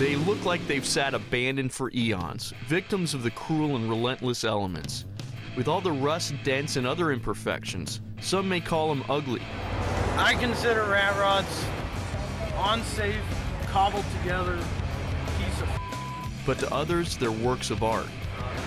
They look like they've sat abandoned for eons, victims of the cruel and relentless elements. With all the rust, dents, and other imperfections, some may call them ugly. I consider RatRods unsafe, cobbled together piece of. But to others, they're works of art.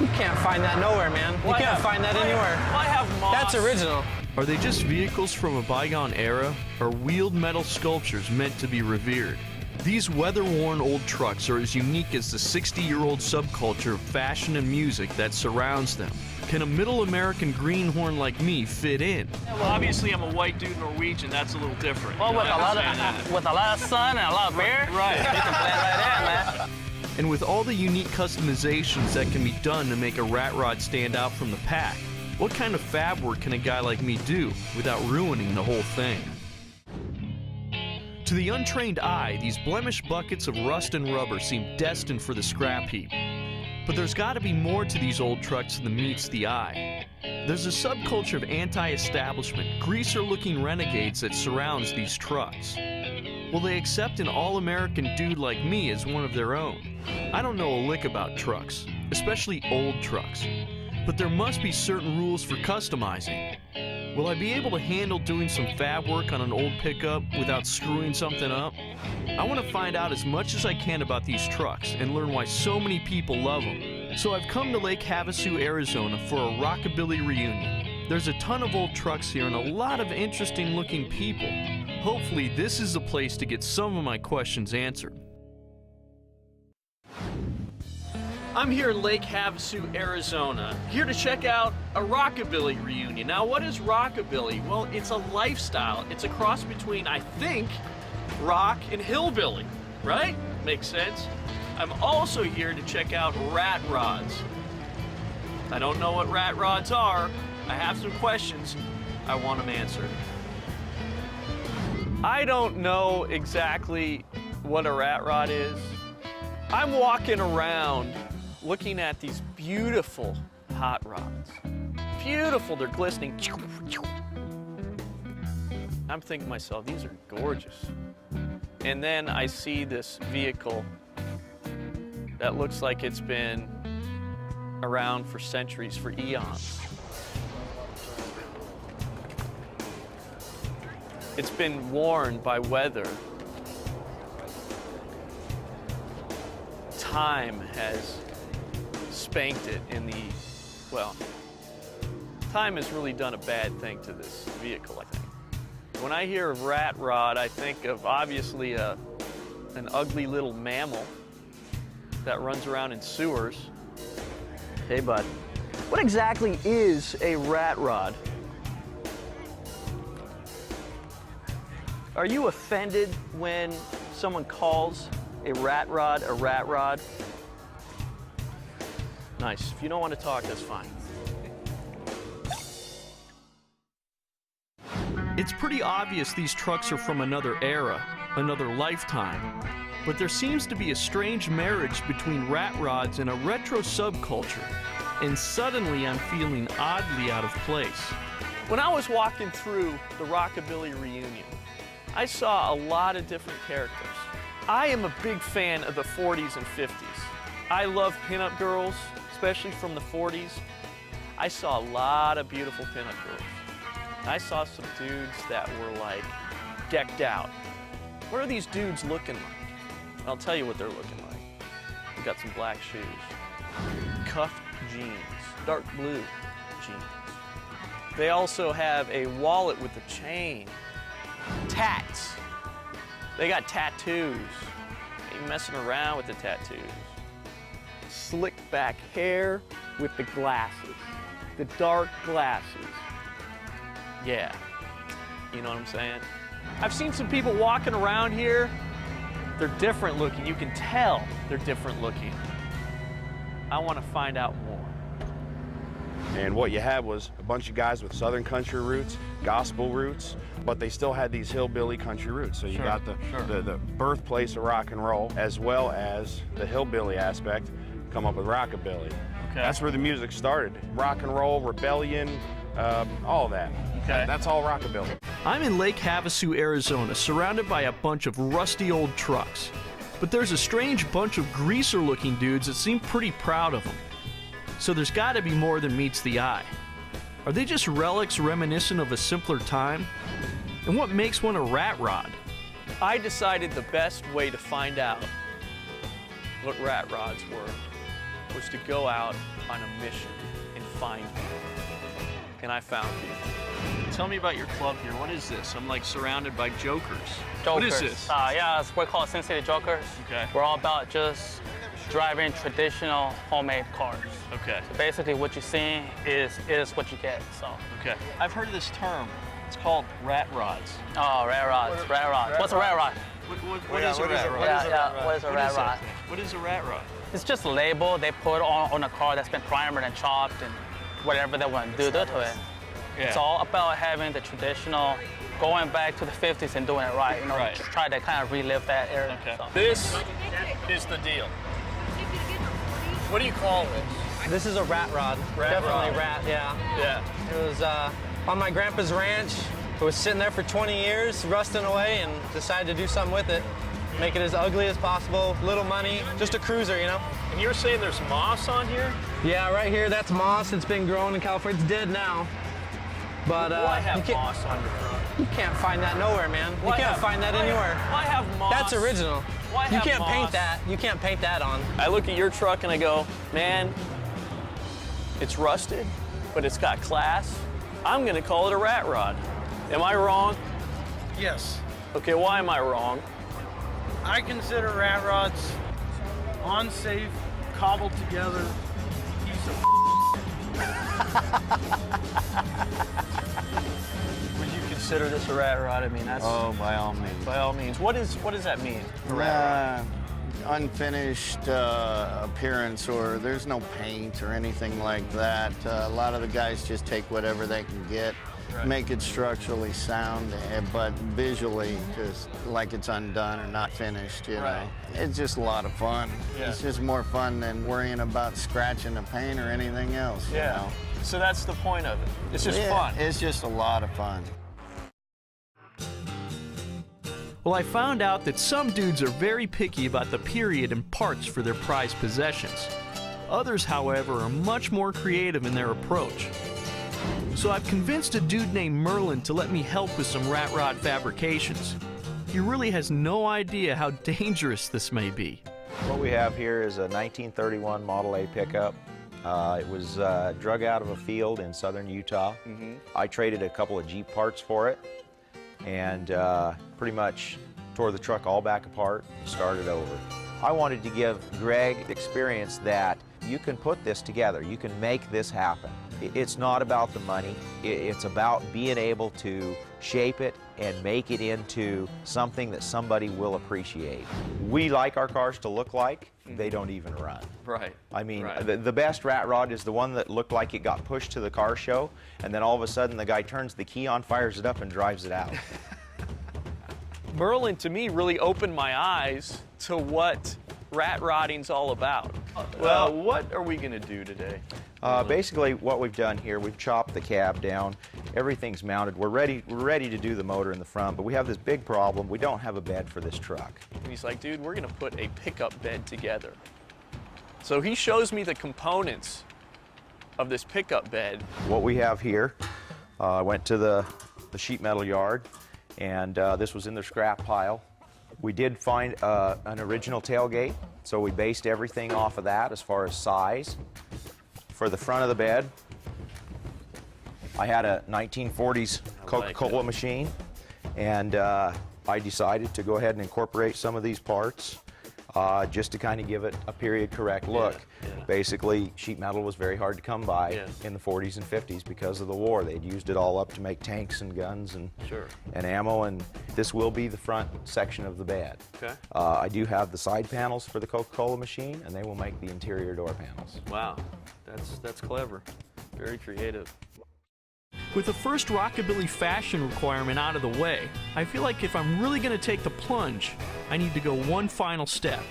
You can't find that nowhere, man. You can't find that anywhere. I have moss. That's original. Are they just vehicles from a bygone era, or wheeled metal sculptures meant to be revered? These weather-worn old trucks are as unique as the 60-year-old subculture of fashion and music that surrounds them. Can a middle American greenhorn like me fit in? Well, obviously I'm a white dude Norwegian. That's a little different. Well, with a lot of sun and a lot of beer, Right. you can blend right in, man. And with all the unique customizations that can be done to make a RatRod stand out from the pack, what kind of fab work can a guy like me do without ruining the whole thing? To the untrained eye, these blemished buckets of rust and rubber seem destined for the scrap heap. But there's got to be more to these old trucks than meets the eye. There's a subculture of anti-establishment, greaser-looking renegades that surrounds these trucks. Will they accept an all-American dude like me as one of their own? I don't know a lick about trucks, especially old trucks. But there must be certain rules for customizing. Will I be able to handle doing some fab work on an old pickup without screwing something up? I want to find out as much as I can about these trucks and learn why so many people love them. So I've come to Lake Havasu, Arizona for a Rockabilly reunion. There's a ton of old trucks here and a lot of interesting looking people. Hopefully this is the place to get some of my questions answered. I'm here in Lake Havasu, Arizona, here to check out a Rockabilly reunion. Now, what is Rockabilly? Well, it's a lifestyle. It's a cross between, I think, rock and hillbilly, right? Makes sense. I'm also here to check out RatRods. I don't know what RatRods are. I have some questions. I want them answered. I don't know exactly what a RatRod is. I'm walking around looking at these beautiful hot rods. Beautiful, they're glistening. I'm thinking to myself, these are gorgeous. And then I see this vehicle that looks like it's been around for centuries, for eons. It's been worn by weather. Time has spanked it in the, well, time has really done a bad thing to this vehicle, I think. When I hear of RatRod, I think of obviously an ugly little mammal that runs around in sewers. Hey, bud, what exactly is a RatRod? Are you offended when someone calls a RatRod? Nice. If you don't want to talk, that's fine. It's pretty obvious these trucks are from another era, another lifetime. But there seems to be a strange marriage between RatRods and a retro subculture. And suddenly I'm feeling oddly out of place. When I was walking through the Rockabilly reunion, I saw a lot of different characters. I am a big fan of the 40s and 50s. I love pinup girls, especially from the 40s. I saw a lot of beautiful pinup girls. I saw some dudes that were like decked out. What are these dudes looking like? I'll tell you what they're looking like. They got some black shoes, cuffed jeans, dark blue jeans. They also have a wallet with a chain. Tats. They got tattoos. Ain't messing around with the tattoos. Slicked back hair with the glasses. The dark glasses. Yeah. You know what I'm saying? I've seen some people walking around here. They're different looking. You can tell they're different looking. I want to find out more. And what you had was a bunch of guys with Southern country roots, gospel roots, but they still had these hillbilly country roots. So you got the birthplace of rock and roll, as well as the hillbilly aspect, come up with Rockabilly. Okay. That's where the music started. Rock and roll, rebellion, all that. Okay. That's all Rockabilly. I'm in Lake Havasu, Arizona, surrounded by a bunch of rusty old trucks. But there's a strange bunch of greaser-looking dudes that seem pretty proud of them. So there's got to be more than meets the eye. Are they just relics reminiscent of a simpler time? And what makes one a rat rod? I decided the best way to find out what rat rods were was to go out on a mission and find people. And I found people. Tell me about your club here. What is this? I'm like surrounded by jokers. What is this? Yeah, it's what we call Sin City Jokers. Okay. We're all about just driving traditional homemade cars. Okay. So basically what you see is what you get, so. Okay. I've heard of this term. It's called rat rods. Oh, rat rods, rat rods. What's a rat rod? What is a rat rod? What is a rat rod? What is a rat rod? It's just a label they put on a car that's been primered and chopped and whatever they want to do to it. Yeah. It's all about having the traditional, going back to the 50s and doing it right. You know, Right. try to kind of relive that era. Okay. So. This is the deal. What do you call this? This is a rat rod. Rat Definitely rod. rat, yeah. Yeah. It was on my grandpa's ranch. It was sitting there for 20 years, rusting away, and decided to do something with it. Make it as ugly as possible, little money, just a cruiser, you know? And you're saying there's moss on here? Yeah, right here, that's moss. It's been growing in California. It's dead now. But Why you have can't, moss on your front? you can't find that nowhere, man. Why you can't have- find that anywhere. Why have moss? That's original. Why You have can't paint moss? that. You can't paint that on. I look at your truck and I go, man, it's rusted, but it's got class. I'm gonna call it a rat rod. Am I wrong? Yes. Okay, why am I wrong? I consider rat rods unsafe, cobbled together piece of Would you consider this a rat rod? I mean, that's Oh, by all means. by all means. What does that mean? Unfinished appearance, or there's no paint or anything like that. A lot of the guys just take whatever they can get, make it structurally sound, but visually just like it's undone or not finished, you know. It's just a lot of fun. Yeah. It's just more fun than worrying about scratching the paint or anything else, you know. So that's the point of it. It's just Yeah, fun. It's just a lot of fun. Well, I found out that some dudes are very picky about the period and parts for their prized possessions. Others, however, are much more creative in their approach. So I've convinced a dude named Merlon to let me help with some rat rod fabrications. He really has no idea how dangerous this may be. What we have here is a 1931 Model A pickup. It was drug out of a field in southern Utah. I traded a couple of Jeep parts for it and pretty much tore the truck all back apart and started over. I wanted to give Greg the experience that you can put this together, you can make this happen. It's not about the money, it's about being able to shape it and make it into something that somebody will appreciate. We like our cars to look like they don't even run. Right. I mean, the best rat rod is the one that looked like it got pushed to the car show, and then all of a sudden the guy turns the key on, fires it up, and drives it out. Merlon, to me, really opened my eyes to what rat rodding's all about. Well, what are we gonna do today? Basically, what we've done here, we've chopped the cab down. Everything's mounted. We're ready to do the motor in the front, but we have this big problem. We don't have a bed for this truck. And he's like, dude, we're gonna put a pickup bed together. So he shows me the components of this pickup bed. What we have here, I went to the sheet metal yard, and this was in the scrap pile. We did find an original tailgate, so we based everything off of that as far as size. For the front of the bed, I had a 1940s Coca-Cola machine, and I decided to go ahead and incorporate some of these parts just to kind of give it a period correct look. Basically, sheet metal was very hard to come by in the 40s and 50s because of the war. They'd used it all up to make tanks and guns and ammo, and this will be the front section of the bed. Okay. I do have the side panels for the Coca-Cola machine, and they will make the interior door panels. Wow, that's clever. Very creative. With the first Rockabilly fashion requirement out of the way, I feel like if I'm really going to take the plunge, I need to go one final step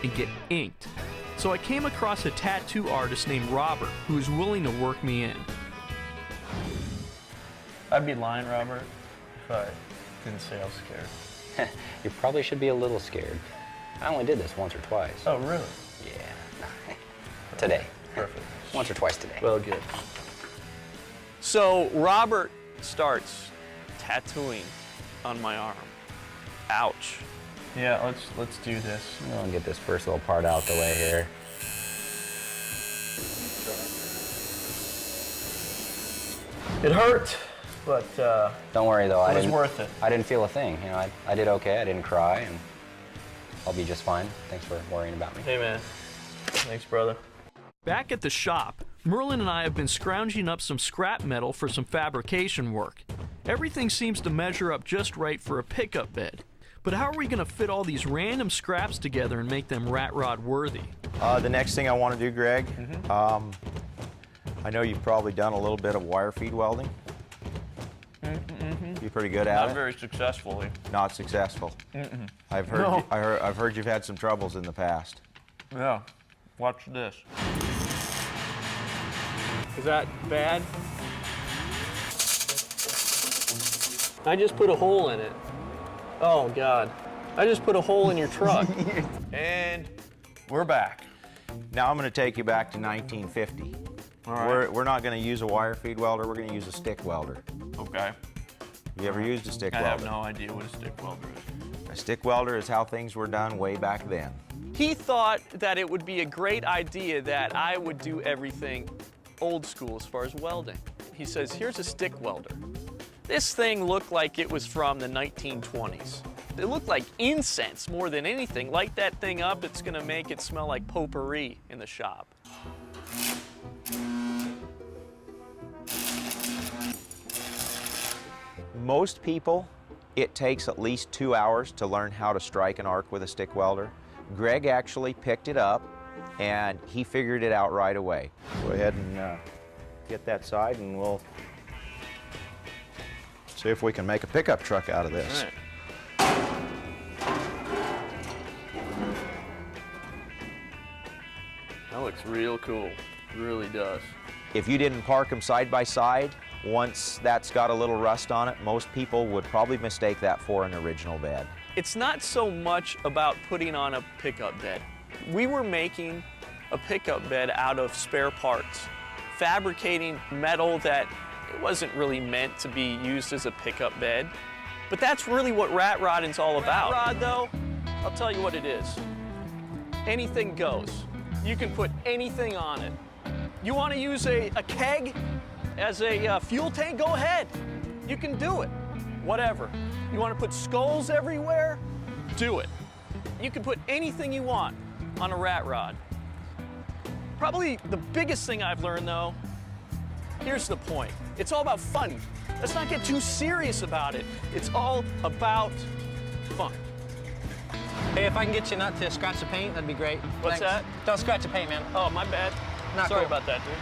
and get inked. So I came across a tattoo artist named Robert who was willing to work me in. I'd be lying, Robert, if I didn't say I was scared. You probably should be a little scared. I only did this once or twice. Oh, really? Yeah. Today. Perfect. Once or twice today. Well, good. So Robert starts tattooing on my arm. Ouch. Yeah, let's do this. I'll get this first little part out the way here. It hurt, but Don't worry though, it was worth it. I didn't feel a thing. You know, I did okay. I didn't cry, and I'll be just fine. Thanks for worrying about me. Hey, man. Thanks, brother. Back at the shop, Merlon and I have been scrounging up some scrap metal for some fabrication work. Everything seems to measure up just right for a pickup bed. But how are we going to fit all these random scraps together and make them RatRod worthy? The next thing I want to do, Greg, I know you've probably done a little bit of wire feed welding. You're pretty good at Not it. very successfully. Not successful. I've heard. No. I've heard you've had some troubles in the past. Yeah. Watch this. Is that bad? I just put a hole in it. Oh, God. I just put a hole in your truck. And we're back. Now I'm going to take you back to 1950. All right. We're not going to use a wire feed welder. We're going to use a stick welder. Okay. You ever used a stick I welder? have no idea what a stick welder is. A stick welder is how things were done way back then. He thought that it would be a great idea that I would do everything old school as far as welding. He says, here's a stick welder. This thing looked like it was from the 1920s. It looked like incense more than anything. Light that thing up, it's gonna make it smell like potpourri in the shop. Most people, it takes at least 2 hours to learn how to strike an arc with a stick welder. Greg actually picked it up and he figured it out right away. Go ahead and get that side and we'll see if we can make a pickup truck out of this. All right. That looks real cool. It really does. If you didn't park them side by side, once that's got a little rust on it, most people would probably mistake that for an original bed. It's not so much about putting on a pickup bed. We were making a pickup bed out of spare parts, fabricating metal that it wasn't really meant to be used as a pickup bed. But that's really what RatRodding's all about. RatRod, though, I'll tell you what it is. Anything goes. You can put anything on it. You want to use a keg as a fuel tank? Go ahead. You can do it. Whatever. You want to put skulls everywhere? Do it. You can put anything you want on a RatRod. Probably the biggest thing I've learned, though, here's the point. It's all about fun. Let's not get too serious about it. It's all about fun. Hey, if I can get you not to scratch the paint, that'd be great. What's Thanks. that? Don't scratch the paint, man. Oh, my bad. Not Sorry cool. about that, dude.